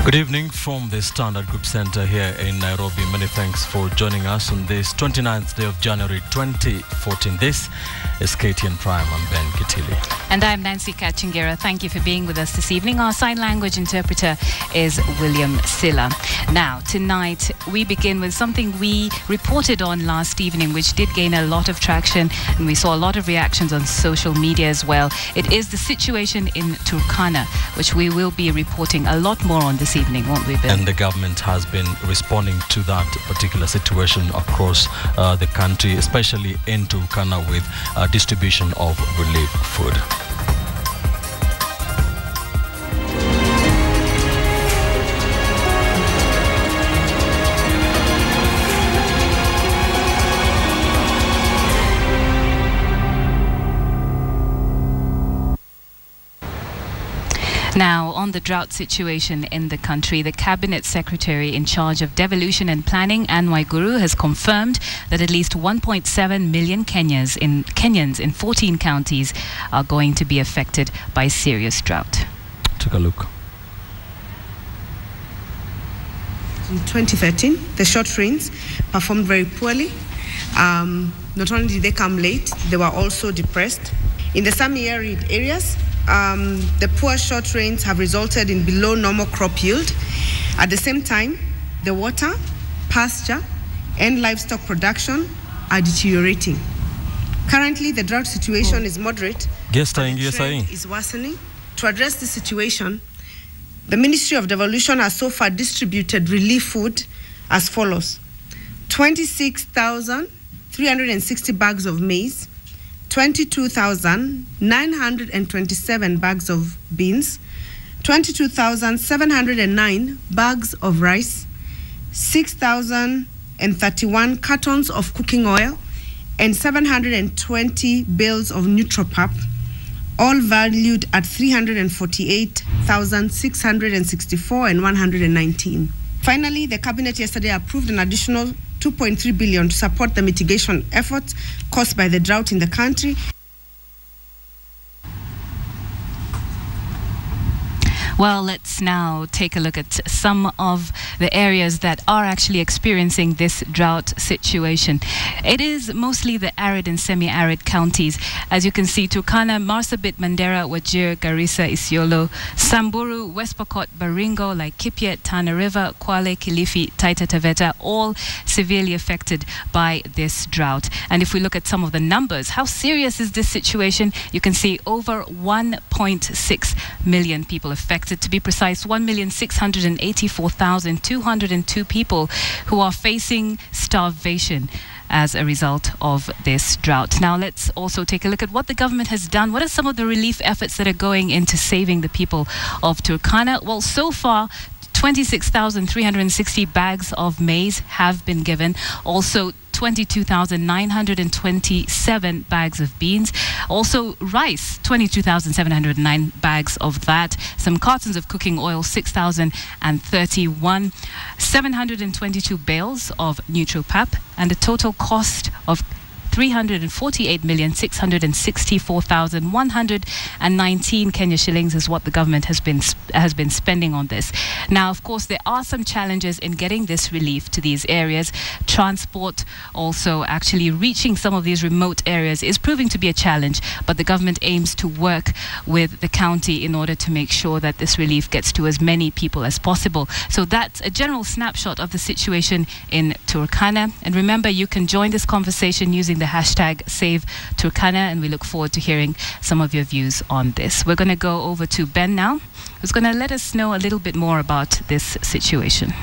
Good evening from the Standard Group Center here in Nairobi. Many thanks for joining us on this 29th day of January 2014. This is KTN Prime. I'm Ben Kitili. And I'm Nancy Kachingera. Thank you for being with us this evening. Our sign language interpreter is William Silla. Now, tonight, we begin with something we reported on last evening, which did gain a lot of traction, and we saw a lot of reactions on social media as well. It is the situation in Turkana, which we will be reporting a lot more on this evening, won't we, Bill? And the government has been responding to that particular situation across the country, especially in Turkana, with distribution of relief food. Now, on the drought situation in the country, the Cabinet Secretary in charge of Devolution and Planning, Anwai Guru, has confirmed that at least 1.7 million Kenyans in 14 counties are going to be affected by serious drought. Take a look. In 2013, the short rains performed very poorly. Not only did they come late, they were also depressed. In the semi-arid areas, the poor short rains have resulted in below normal crop yield. At the same time, the water, pasture, and livestock production are deteriorating. Currently, the drought situation is moderate. The trend is worsening. To address this situation, the Ministry of Devolution has so far distributed relief food as follows: 26,360 bags of maize, 22,927 bags of beans, 22,709 bags of rice, 6,031 cartons of cooking oil, and 720 bales of Nutropap, all valued at 348,664 and 119. Finally, the Cabinet yesterday approved an additional 2.3 billion to support the mitigation efforts caused by the drought in the country. Well, let's now take a look at some of the areas that are actually experiencing this drought situation. It is mostly the arid and semi-arid counties. As you can see, Turkana, Marsabit, Mandera, Wajir, Garissa, Isiolo, Samburu, West Pokot, Baringo, Laikipia, Tana River, Kwale, Kilifi, Taita Taveta, all severely affected by this drought. And if we look at some of the numbers, how serious is this situation? You can see over 1.6 million people affected. To be precise, 1,684,202 people who are facing starvation as a result of this drought. Now, let's also take a look at what the government has done. What are some of the relief efforts that are going into saving the people of Turkana? Well, so far, 26,360 bags of maize have been given. Also, 22,927 bags of beans. Also, rice, 22,709 bags of that. Some cartons of cooking oil, 6,031. 722 bales of Nutropap, and a total cost of 348,664,119 Kenya shillings is what the government has been spending on this. Now, of course, there are some challenges in getting this relief to these areas. Transport, also actually reaching some of these remote areas, is proving to be a challenge, but the government aims to work with the county in order to make sure that this relief gets to as many people as possible. So that's a general snapshot of the situation in Turkana. And remember, you can join this conversation using the hashtag Save Turkana, and we look forward to hearing some of your views on this. We're going to go over to Ben now, who's going to let us know a little bit more about this situation.